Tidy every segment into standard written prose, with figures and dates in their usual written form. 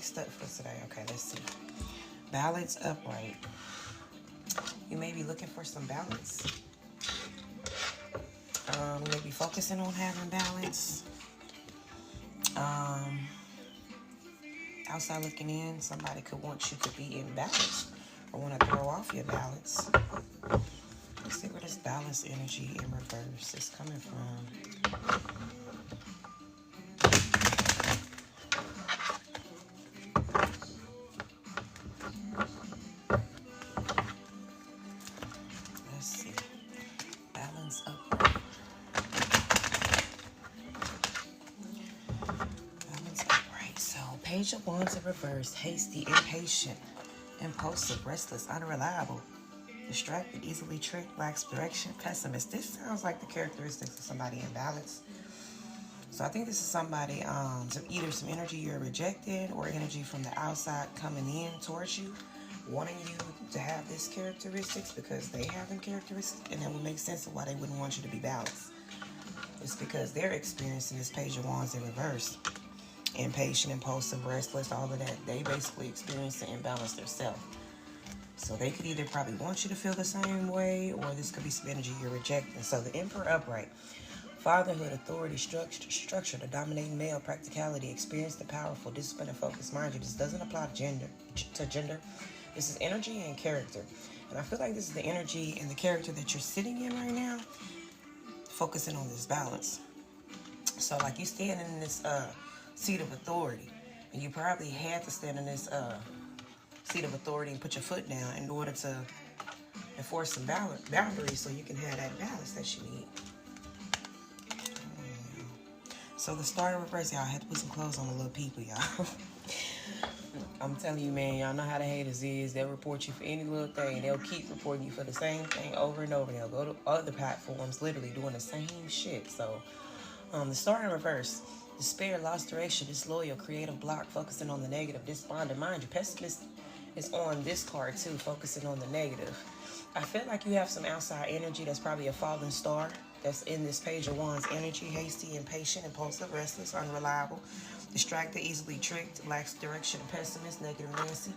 mixed up for today. Okay, let's see. Balance upright. You may be looking for some balance. Maybe focusing on having balance. Outside looking in, somebody could want you to be in balance or want to throw off your balance. Let's see where this balance energy in reverse is coming from. Let's see. Balance upright. Balance upright. So, Page of Wands in reverse. Hasty, impatient, impulsive, restless, unreliable, distracted, easily tricked, lacks direction, pessimist. This sounds like the characteristics of somebody in balance. So I think this is somebody, either some energy you're rejecting or energy from the outside coming in towards you, wanting you to have these characteristics because they have them characteristics, and that would make sense of why they wouldn't want you to be balanced. It's because they're experiencing this Page of Wands in reverse. Impatient, impulsive, restless, all of that. They basically experience the imbalance themselves. So they could either probably want you to feel the same way, or this could be some energy you're rejecting. So the Emperor upright. Fatherhood, authority, structure, the dominating male, practicality, experience, the powerful, discipline, and focus. Mind you, this doesn't apply to gender. This is energy and character. And I feel like this is the energy and the character that you're sitting in right now, focusing on this balance. So like you standing in this seat of authority, and you probably had to stand in this seat of authority and put your foot down in order to enforce some boundaries so you can have that balance that you need. So the Star in reverse, y'all, I had to put some clothes on the little people, y'all. I'm telling you, man, y'all know how the haters is. They'll report you for any little thing. They'll keep reporting you for the same thing over and over. They'll go to other platforms literally doing the same shit. So the Star in reverse. Despair, lost direction, disloyal, creative block, focusing on the negative, despondent. Mind you, pessimist is on this card too, focusing on the negative. I feel like you have some outside energy that's probably a fallen star that's in this Page of Wands energy. Hasty, impatient, impulsive, restless, unreliable, distracted, easily tricked, lacks direction, pessimist, negative Nancy.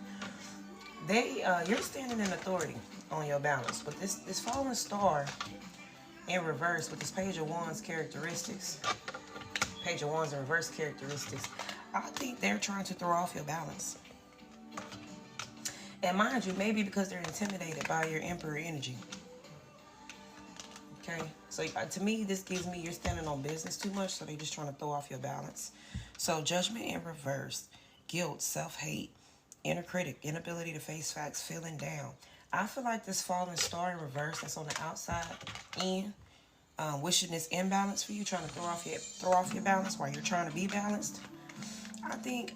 You're standing in authority on your balance, but this fallen star in reverse with this Page of Wands characteristics, Page of Wands in reverse characteristics, I think they're trying to throw off your balance. And mind you, maybe because they're intimidated by your Emperor energy. Okay? So to me, this gives me you're standing on business too much, so they're just trying to throw off your balance. So Judgment in reverse, guilt, self-hate, inner critic, inability to face facts, feeling down. I feel like this fallen star in reverse that's on the outside in, wishing this imbalance for you, trying to throw off your balance while you're trying to be balanced. I think,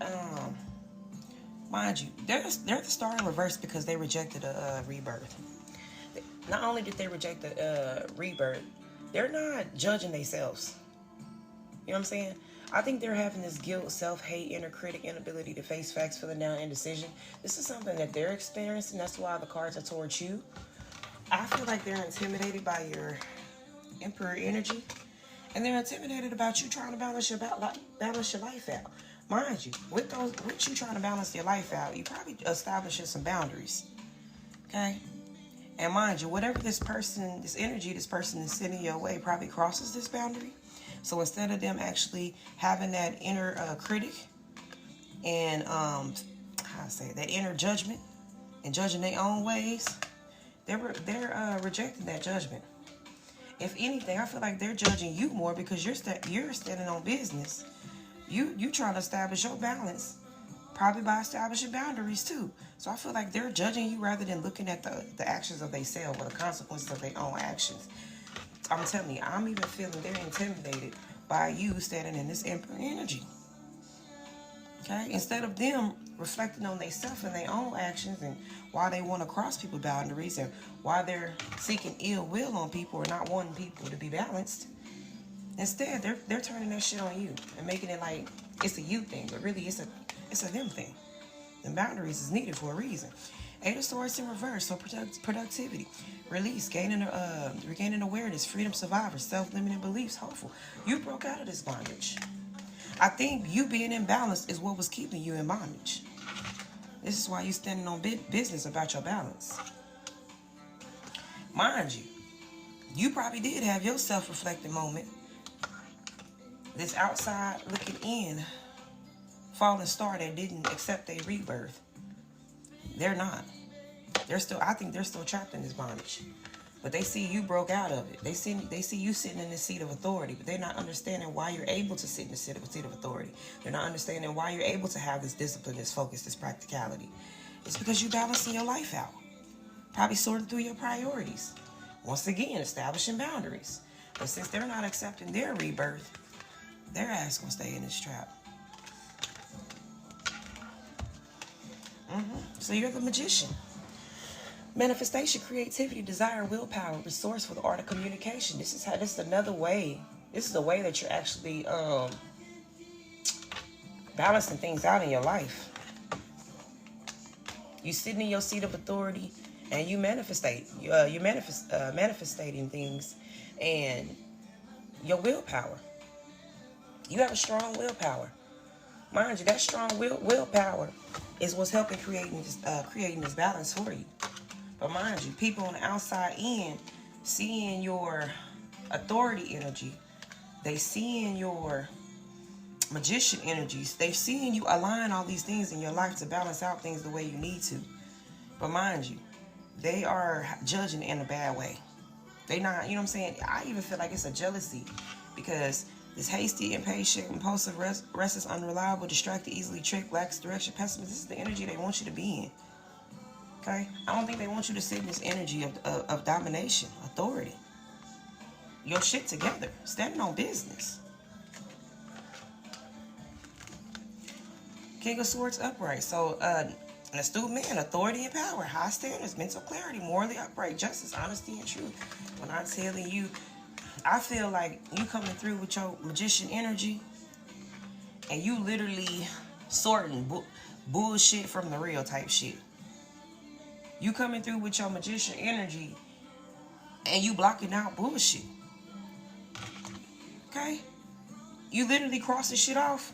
mind you, they're the star in reverse because they rejected a rebirth. Not only did they reject the rebirth, they're not judging themselves. You know what I'm saying? I think they're having this guilt, self-hate, inner critic, inability to face facts, feeling down, indecision. This is something that they're experiencing. That's why the cards are towards you. I feel like they're intimidated by your Emperor energy, and they're intimidated about you trying to balance your life out. Mind you, with you trying to balance your life out, you probably establishing some boundaries. Okay? And mind you, whatever this person is sending your way probably crosses this boundary. So instead of them actually having that inner critic and that inner judgment and judging their own ways, they're rejecting that judgment. If anything, I feel like they're judging you more because you're standing on business. You trying to establish your balance, probably by establishing boundaries too. So I feel like they're judging you rather than looking at the actions of themselves or the consequences of their own actions. I'm telling you, I'm even feeling they're intimidated by you standing in this Emperor energy. Okay? Instead of them reflecting on themselves and their own actions and why they want to cross people's boundaries and why they're seeking ill will on people or not wanting people to be balanced. Instead, they're turning that shit on you and making it like it's a you thing, but really it's a them thing. And boundaries is needed for a reason. Eight of Swords in reverse, so productivity, release, regaining awareness, freedom, survivor, self-limiting beliefs, hopeful. You broke out of this bondage. I think you being imbalanced is what was keeping you in bondage. This is why you standing on business about your balance. Mind you, you probably did have your self-reflecting moment. This outside looking in fallen star that didn't accept a rebirth. They're not. They're still, I think they're still trapped in this bondage. But they see you broke out of it. They see you sitting in the seat of authority, but they're not understanding why you're able to sit in the seat of authority. They're not understanding why you're able to have this discipline, this focus, this practicality. It's because you're balancing your life out. Probably sorting through your priorities. Once again, establishing boundaries. But since they're not accepting their rebirth, their ass gonna stay in this trap. So you're the magician. Manifestation, creativity, desire, willpower, resourceful, the art of communication. This is another way. This is a way that you're actually balancing things out in your life. You sitting in your seat of authority and you manifesting things, and your willpower. You have a strong willpower. Mind you, that strong willpower is what's helping creating this balance for you. But mind you, people on the outside in seeing your authority energy, they seeing your magician energies, they seeing you align all these things in your life to balance out things the way you need to. But mind you, they are judging in a bad way. They not, you know what I'm saying? I even feel like it's a jealousy, because this hasty, impatient, impulsive, restless, unreliable, distracted, easily tricked, lacks direction, pessimist, this is the energy they want you to be in. Okay? I don't think they want you to sit in this energy of domination, authority. Your shit together. Standing on business. King of Swords upright. So, an astute man, authority and power, high standards, mental clarity, morally upright, justice, honesty, and truth. When I'm telling you, I feel like you coming through with your magician energy, and you literally sorting bullshit from the real type shit. You coming through with your magician energy, and you blocking out bullshit. Okay? You literally crossing shit off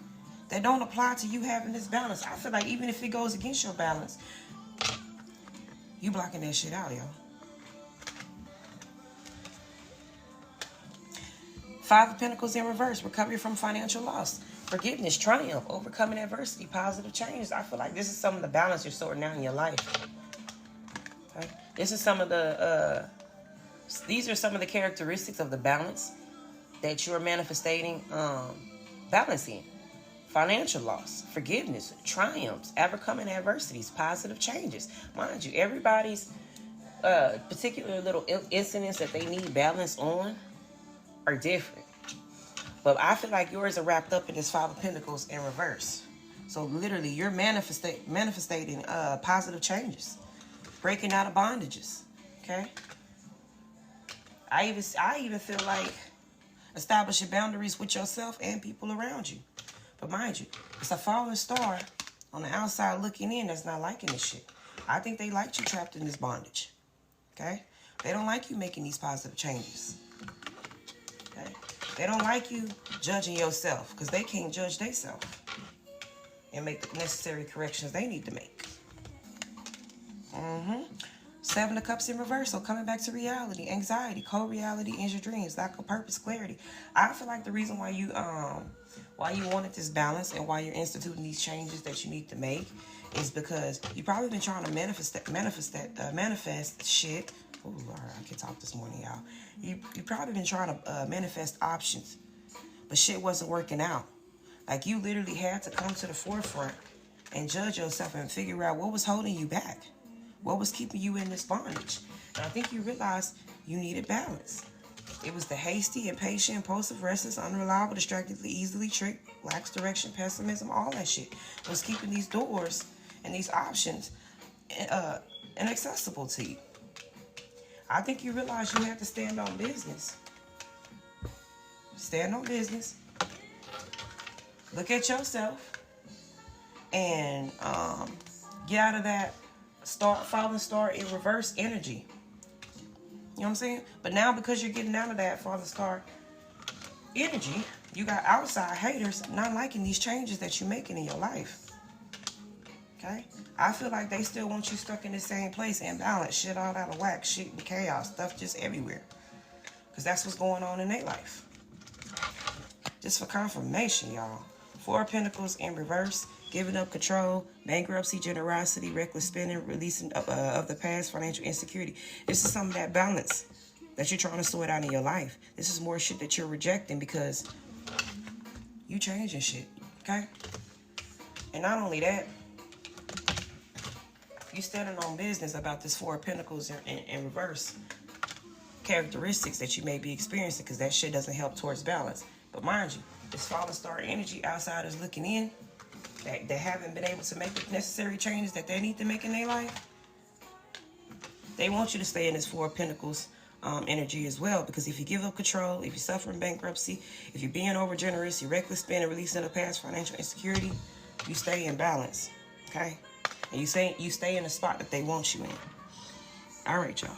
that don't apply to you having this balance. I feel like even if it goes against your balance, you blocking that shit out, yo. Five of Pentacles in reverse. Recovery from financial loss. Forgiveness, triumph, overcoming adversity, positive change. I feel like this is some of the balance you're sorting out in your life. Okay? This is some of the, these are some of the characteristics of the balance that you're manifesting, balancing. Financial loss, forgiveness, triumphs, overcoming adversities, positive changes. Mind you, everybody's particular little incidents that they need balance on are different. But I feel like yours are wrapped up in this Five of Pentacles in reverse. So literally, you're manifesting positive changes, breaking out of bondages. Okay. I even feel like establishing boundaries with yourself and people around you. But mind you, it's a falling star on the outside looking in that's not liking this shit. I think they liked you trapped in this bondage. Okay? They don't like you making these positive changes. Okay? They don't like you judging yourself, because they can't judge themselves and make the necessary corrections they need to make. Seven of Cups in reverse. So coming back to reality, anxiety, co-reality, ends your dreams, lack of purpose, clarity. I feel like the reason why you wanted this balance and why you're instituting these changes that you need to make is because you've probably been trying to manifest shit. Ooh, all right, I can talk this morning, y'all. You probably been trying to manifest options, but shit wasn't working out. Like, you literally had to come to the forefront and judge yourself and figure out what was holding you back. What was keeping you in this bondage? And I think you realized you needed balance. It was the hasty, impatient, impulsive, restless, unreliable, distracted, easily tricked, lacks direction, pessimism, all that shit was keeping these doors and these options inaccessible to you. I think you realized you had to stand on business. Stand on business. Look at yourself and get out of that falling star in reverse energy. You know what I'm saying? But now, because you're getting out of that falling star energy, You got outside haters not liking these changes that you're making in your life. Okay? I feel like they still want you stuck in the same place, imbalanced, shit all out of whack, shit and chaos, stuff just everywhere. Because that's what's going on in their life. Just for confirmation, y'all. 4 of Pentacles in reverse, giving up control, bankruptcy, generosity, reckless spending, releasing of the past, financial insecurity. This is some of that balance that you're trying to sort out in your life. This is more shit that you're rejecting because you changing shit, okay? And not only that, you standing on business about this 4 of Pentacles in reverse characteristics that you may be experiencing, because that shit doesn't help towards balance. But mind you, this fallen star energy, outsiders looking in, that haven't been able to make the necessary changes that they need to make in their life, they want you to stay in this 4 of Pentacles energy as well. Because if you give up control, if you're suffering bankruptcy, if you're being over generous, you're reckless spending, releasing the past, financial insecurity, you stay in balance, okay? And you stay in the spot that they want you in. All right, y'all.